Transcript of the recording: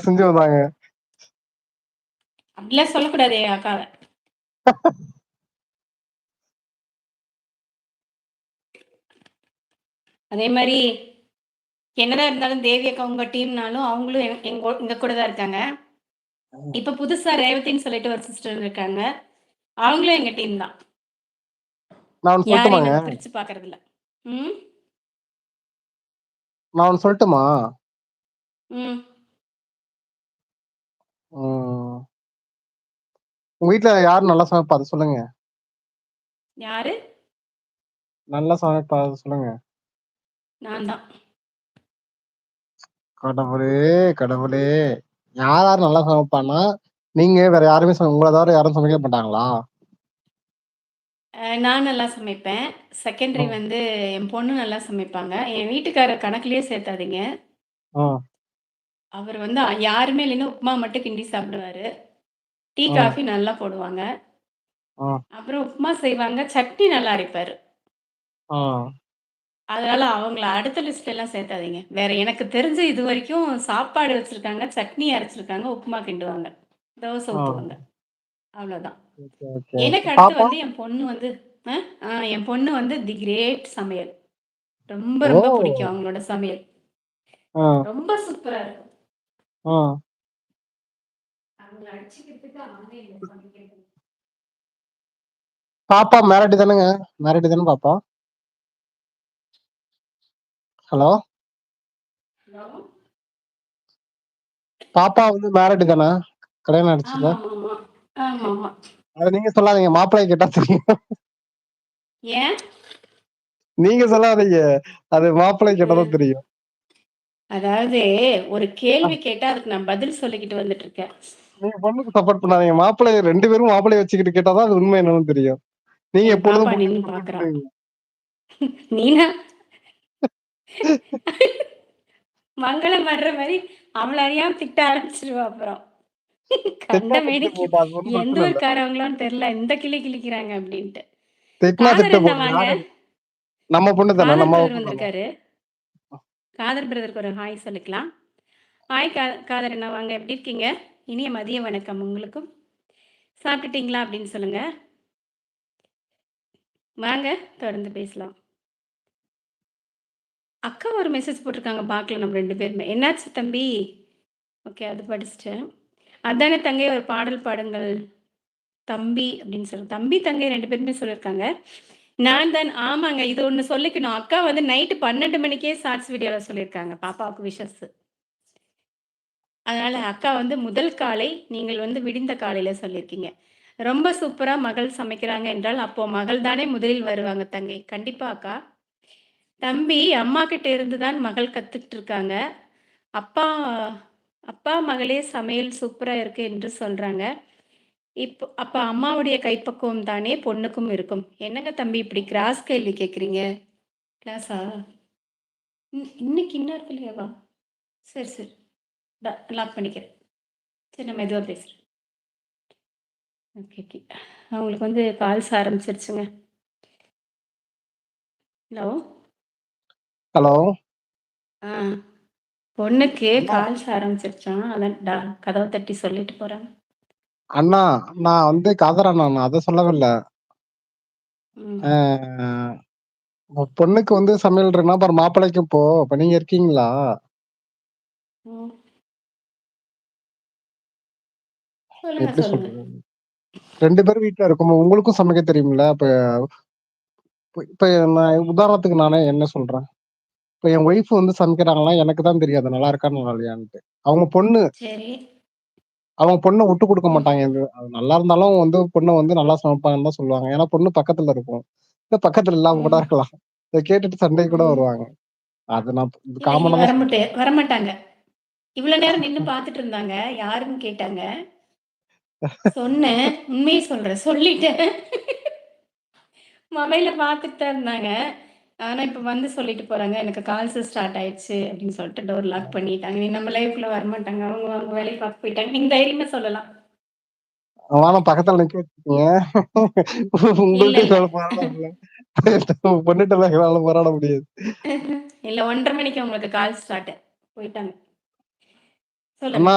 செஞ்சு வந்தாங்க. அப்படிலாம் சொல்லக்கூடாதே அக்காவை. அதே மாதிரி என்னதான் இருந்தாலும் தேவி அக்கா உங்க டீம்னாலும் அவங்களும் எங்க கூட தான் இருக்காங்க. இப்ப புதுசா ரேவதின்னு சொல்லிட்டு ஒரு சிஸ்டர் இருக்காங்க, அவங்களும் எங்க டீம் தான். நான் ஒண்ணு யாரையும் சொல்லட்டுமாங்க? நாங்க பிரிச்சு பாக்குறது இல்ல. நான் ஒண்ணு சொல்லட்டுமா? ம் உங்க வீட்ல யாரு நல்லா சமைப்பா அத சொல்லுங்க. யாரு? நல்லா சமைப்பா அத சொல்லுங்க. நான் தான். கடவுளே கடவுளே! யார் யார் நல்லா சமைப்பான்னா, நீங்க வேற யாருமே உங்கள தவிர யாரும் சமைக்க மாட்டாங்களா? நான் நல்லா சமைப்பேன். செகண்டரி ம். வந்து என் பொண்ணு நல்லா சமைப்பாங்க. என் வீட்டுக்காரர் கணக்குலயே சேர்த்தாதீங்க. ம். அவர் வந்து யாருமே இல்லைன்னா உப்புமா மட்டும் கிண்டி சாப்பிடுவாரு. டீ, ம். காஃபி நல்லா போடுவாங்க. ம். அப்புறம் உப்புமா செய்வாங்க. சட்னி நல்லா அரைப்பாரு. ம். அதனால அவங்கள அடுத்த லிஸ்ட்ல எல்லாம் சேர்த்தாதீங்க. வேற எனக்கு தெரிஞ்சு இது வரைக்கும் சாப்பாடு வச்சிருக்காங்க, சட்னி அரைச்சிருக்காங்க, உப்புமா கிண்டுவாங்க, தோசை ஊத்துவாங்க. ம். அவ்வளோதான். Okay, okay, okay. எனக்கு அடுத்து பாப்பா? வந்து என் பொண்ணு வந்து என் பொண்ணு வந்து தி கிரேட் சமையல். ரொம்ப ஓ! ரொம்ப பிடிக்கும் அவங்களோட சமையல். ஆ. ரொம்ப சூப்பரா இருக்கும். ஆ. அவங்கள அடிச்சுக்கிறதுக்கு ஆளே இல்ல சமைக்கிறது. பாப்பா மேரிடு தானேங்க? மேரிடு தானே பாப்பா? ஹலோ? ஹலோ? பாப்பா வந்து மேரிடு தானே? கல்யாணம் ஆயிடுச்சுல்ல? ஆமா ஆமா ஆமா ஆமா. அத நீங்க சொல்லாதீங்க. மாப்பிள்ளைய கேட்டா தெரியும். ஏன்? நீங்க சொல்லாதீங்க. அது மாப்பிள்ளைய கேட்டா தான் தெரியும். அதாவது ஒரு கேள்வி கேட்டா அதுக்கு நான் பதில் சொல்லிக்கிட்டு வந்துட்டு இருக்கேன். நீங்க பொண்ணுக்கு சப்போர்ட் பண்ணாதீங்க. மாப்பிள்ளைய 2 பேரும் மாப்பிள்ளைய வச்சுக்கிட்டு கேட்டா தான் அது உண்மை என்னன்னு தெரியும். நீங்க என் பாப்பா எப்பொழுதும் நின்னு பொண்ணுக்கு சப்போர்ட் பாக்குறான். பண்ணுவீங்க. நீனா மங்களம் வர்ற மாதிரி அவளை அறியாம திட்ட ஆரம்பிச்சிருவா அப்புறம். திட்டினா கண்ட திட்டிட்டு மேனிக்கு போகட்டும். அது ஒண்ணும் எந்த பிரச்சனை இல்ல. ஊர்க்காரவங்களோன்னு தெரியல, இந்த கிளி கிழிக்கிறாங்க அப்படின்ட்டு. திட்டினா காதர் திட்டிட்டு என்ன போகட்டும். வாங்க. நம்ம பொண்ணு தானே. காதர் நம்ம பிரதர் பொண்ணு தானே. வந்திருக்காரு. காதர் பிரதருக்கு ஒரு ஹாய் சொல்லிக்கலாம். ஹாய் காதர் என்ன வாங்க, எப்படி இருக்கீங்க? இனிய மதிய வணக்கம் உங்களுக்கும். சாப்பிட்டுட்டீங்களா அப்படின்னு சொல்லுங்க. வாங்க தொடர்ந்து பேசலாம். அக்கா ஒரு மெசேஜ் போட்டிருக்காங்க, பார்க்கல நம்ம 2 பேருமே. என்னாச்சு தம்பி? ஓகே, அது படிச்சுட்டேன். அதானே தங்கை ஒரு பாடல் பாடுங்கள் தம்பி அப்படின்னு சொல்லி தம்பி தங்கை 2 பேருமே சொல்லியிருக்காங்க. நான் தான் ஆமாங்க. இது ஒண்ணு சொல்லிக்கணும். அக்கா வந்து நைட்டு 12 மணிக்கே ஷார்ட்ஸ் வீடியோல சொல்லியிருக்காங்க பாப்பாவுக்கு விஷஸ். அதனால அக்கா வந்து முதல் காலை, நீங்கள் வந்து விடிந்த காலையில சொல்லியிருக்கீங்க. ரொம்ப சூப்பரா மகள் சமைக்கிறாங்க என்றால், அப்போ மகள் தானே முதலில் வருவாங்க தங்கை. கண்டிப்பா அக்கா. தம்பி அம்மா கிட்ட இருந்து தான் மகள் கத்துக்கிட்டு இருக்காங்க. அப்பா அப்பா மகளே சமையல் சூப்பரா இருக்கு என்று சொல்றாங்க. இப்போ அப்ப அம்மாவுடைய கைப்பக்குவம் தானே பொண்ணுக்கும் இருக்கும். என்னங்க தம்பி இப்படி கிராஸ் கேள்வி கேட்குறீங்க? கிளாஸா? இன்னைக்கு இன்னொரு இல்லையாவா? சரி சரி. லாக் பண்ணிக்கிறேன். சரி நான் மெதுவா பேசுறேன். Okay okay. அவங்களுக்கு வந்து கால்ஸ் ஆரம்பிச்சிருச்சுங்க. ஹலோ? ஹலோ? ஆ. பொண்ணுக்கு அண்ணா, கால்ஸ் ஆரம்பிச்சிருச்சாம். அதான் கதவை தட்டி சொல்லிட்டு போறாங்க. அண்ணா நான் வந்து காதர் அண்ணா, நான் அத சொல்லவில்ல. ம். உங்க பொண்ணுக்கு வந்து சமையல் இருக்குன்னா, அப்புறம் மாப்பிள்ளைக்கு இப்போ இப்ப நீங்க இருக்கீங்களா? ம். சொல்லுங்க எப்படி சொல்லுங்க. சொல்றது? 2 பேரும் வீட்ல இருக்கும்போது உங்களுக்கும் சமைக்க தெரியும்ல? அப்ப இப்ப இப்ப நான் உதாரணத்துக்கு நானே என்ன சொல்றேன். இப்ப என் ஒய்ஃப் வந்து சமைக்கிறாங்கன்னா, எனக்கு தான் தெரியும் அது நல்லா இருக்கா, நல்லா இல்லையான்ட்டு. அவங்க பொண்ணு சரி. அவங்க பொண்ண விட்டு குடுக்க ம். மாட்டாங்க. அது நல்லா இருந்தாலும் வந்து பொண்ண வந்து நல்லா சமைப்பாங்கன்னு தான் சொல்லுவாங்க. ஏன்னா பொண்ணு பக்கத்துல இருக்கும். இல்ல பக்கத்துல இல்லாம கூட ம். இருக்கலாம். இத கேட்டுட்டு சண்டைக்கு கூட ம். வருவாங்க. அது நான் இல்ல இங்க காமனா தான் சொல்றேன். வரமாட்டாங்க. இவ்வளோ நேரம் நின்னு பார்த்துட்டு இருந்தாங்க. யாருன்னு கேட்டாங்க. சொன்னேன். உண்மைய சொல்றேன். சொல்லிட்டேன். மொபைல்ல பார்த்துட்டு தான் இருந்தாங்க. ஆனா, இப்ப வந்து சொல்லிட்டு போறாங்க. எனக்கு கால்ஸ் ஸ்டார்ட் ஆயிடுச்சு அப்படின்னு சொல்லிட்டு டோர் லாக் பண்ணிட்டாங்க. இனி நம்ம லைஃப்குள்ள வரமாட்டாங்க. அவங்க அவங்க வேலைய பார்க்க போயிட்டாங்க. நீங்க தைரியமா சொல்லலாம். வேணா பக்கத்துல நிக்க வச்சுக்கோங்க. இல்ல, உங்கள்ட்டயும் இல்ல. என்னால போராட முடியல. பொண்ணுட்டலாம் என்னால போராட முடியாது. இல்ல 1:30 மணிக்கு உங்களுக்கு கால் ஸ்டார்ட். போயிட்டாங்க. சொல்லுங்க. அம்மா